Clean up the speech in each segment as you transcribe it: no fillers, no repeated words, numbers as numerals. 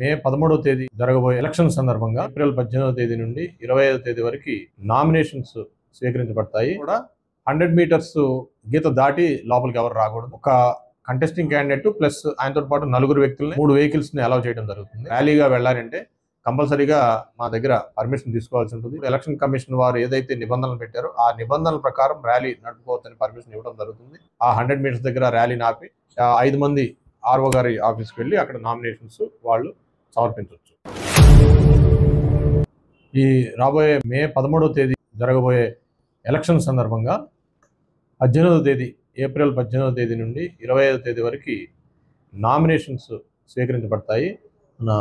మే 13వ తేదీ జరగబోయే ఎలక్షన్ సందర్భంగా ఏప్రిల్ 18వ తేదీ నుండి 25వ తేదీ వరకు నామినేషన్స్ స్వీకరించబడతాయి. కూడా 100 మీటర్స్ గీత దాటి లోపలికి ఎవరు రాకూడదు. ఒక కంటెస్టింగ్ క్యాండిడేట్ ప్లస్ ఆయనతో పాటు నలుగురు వ్యక్తుల్ని 3 వెహికల్స్ ని అలౌ చేయడం జరుగుతుంది. ర్యాలీగా వెళ్ళాలంటే కంపల్సరీగా మా దగ్గర పర్మిషన్ తీసుకోవాల్సి ఉంటుంది. ఎలక్షన్ కమిషన్ వారు ఏదైతే నిబంధనలు పెట్టారో ఆ నిబంధనల ప్రకారం ర్యాలీ నడుపుకోవచ్చని పర్మిషన్ ఇవ్వడం జరుగుతుంది. ఆ 100 మీటర్స్ దగ్గర ర్యాలీని ఆపి 5 మంది ఆర్ఓ గారి ఆఫీస్కి వెళ్ళి అక్కడ నామినేషన్స్ వాళ్ళు సమర్పించవచ్చు. ఈ రాబోయే మే 13వ తేదీ జరగబోయే ఎలక్షన్ సందర్భంగా 18వ తేదీ ఏప్రిల్ 18వ తేదీ నుండి 25వ తేదీ వరకు నామినేషన్స్ స్వీకరించబడతాయి. మన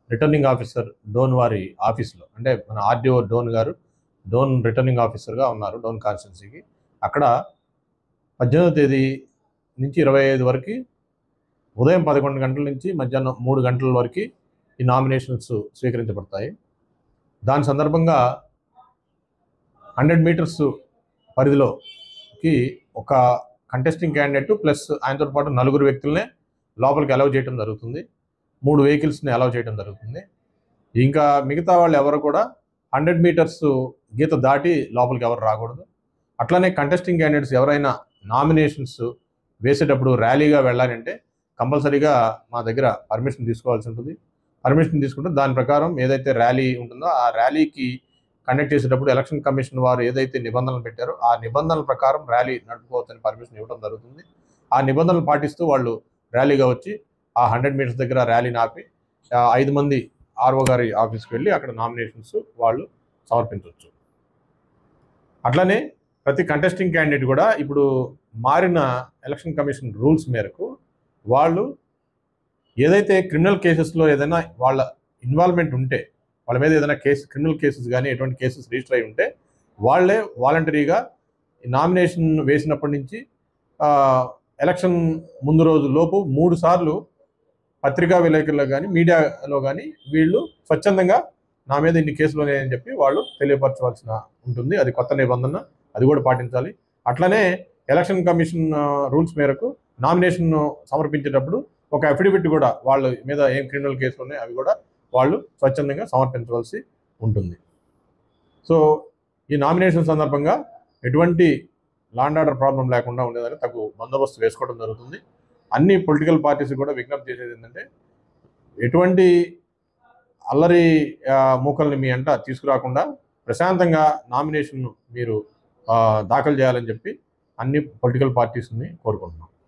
రిటర్నింగ్ ఆఫీసర్ డోన్ వారి ఆఫీస్లో, అంటే మన ఆర్డీఓ డోన్ గారు డోన్ రిటర్నింగ్ ఆఫీసర్గా ఉన్నారు డోన్ కాన్స్టిట్యున్సీకి. అక్కడ 18వ తేదీ నుంచి 25 వరకు ఉదయం 11 గంటల నుంచి మధ్యాహ్నం 3 గంటల వరకు ఈ నామినేషన్స్ స్వీకరించబడతాయి. దాని సందర్భంగా 100 మీటర్స్ పరిధిలోకి ఒక కంటెస్టింగ్ క్యాండిడేట్ ప్లస్ ఆయనతో పాటు నలుగురు వ్యక్తులనే లోపలికి అలౌ చేయడం జరుగుతుంది. 3 వెహికల్స్ని అలౌ చేయడం జరుగుతుంది. ఇంకా మిగతా వాళ్ళు ఎవరు కూడా 100 మీటర్స్ గీత దాటి లోపలికి ఎవరు రాకూడదు. అట్లానే కంటెస్టింగ్ క్యాండిడేట్స్ ఎవరైనా నామినేషన్స్ వేసేటప్పుడు ర్యాలీగా వెళ్ళాలంటే కంపల్సరీగా మా దగ్గర పర్మిషన్ తీసుకోవాల్సి ఉంటుంది. పర్మిషన్ తీసుకుంటే దాని ప్రకారం ఏదైతే ర్యాలీ ఉంటుందో ఆ ర్యాలీకి కండక్ట్ చేసేటప్పుడు ఎలక్షన్ కమిషన్ వారు ఏదైతే నిబంధనలు పెట్టారో ఆ నిబంధనల ప్రకారం ర్యాలీ నడుపుకోవచ్చని పర్మిషన్ ఇవ్వడం జరుగుతుంది. ఆ నిబంధనలు పాటిస్తూ వాళ్ళు ర్యాలీగా వచ్చి ఆ 100 మీటర్స్ దగ్గర ర్యాలీని ఆపి 5 మంది ఆర్ఓ గారి ఆఫీస్కి వెళ్ళి అక్కడ నామినేషన్స్ వాళ్ళు సమర్పించవచ్చు. అట్లనే ప్రతి కంటెస్టింగ్ క్యాండిడేట్ కూడా ఇప్పుడు మారిన ఎలక్షన్ కమిషన్ రూల్స్ మేరకు వాళ్ళు ఏదైతే క్రిమినల్ కేసెస్లో ఏదైనా వాళ్ళ ఇన్వాల్వ్మెంట్ ఉంటే, వాళ్ళ మీద ఏదైనా క్రిమినల్ కేసెస్ కానీ ఎటువంటి కేసెస్ రిజిస్టర్ అయి ఉంటే వాళ్ళే వాలంటరీగా నామినేషన్ వేసినప్పటి నుంచి ఎలక్షన్ ముందు రోజు లోపు 3 సార్లు పత్రికా విలేకరులో కానీ మీడియాలో కానీ వీళ్ళు స్వచ్ఛందంగా నా మీద ఇన్ని కేసులు ఉన్నాయని చెప్పి వాళ్ళు తెలియపరచవలసిన ఉంటుంది. అది కొత్త నిబంధన, అది కూడా పాటించాలి. అట్లనే ఎలక్షన్ కమిషన్ రూల్స్ మేరకు నామినేషన్ సమర్పించేటప్పుడు ఒక అఫిడవిట్ కూడా వాళ్ళ మీద ఏం క్రిమినల్ కేసులు ఉన్నాయో అవి కూడా వాళ్ళు స్వచ్ఛందంగా సమర్పించవలసి ఉంటుంది. సో ఈ నామినేషన్ సందర్భంగా ఎటువంటి లా అండ్ ఆర్డర్ ప్రాబ్లం లేకుండా ఉండేదాన్ని తగు బందోబస్తు వేసుకోవడం జరుగుతుంది. అన్ని పొలిటికల్ పార్టీస్ కూడా విజ్ఞప్తి చేసేది ఏంటంటే ఎటువంటి అల్లరి మూకల్ని మీ అంట తీసుకురాకుండా ప్రశాంతంగా నామినేషన్ మీరు దాఖలు చేయాలని చెప్పి అన్ని పొలిటికల్ పార్టీస్ని కోరుకుంటున్నాం.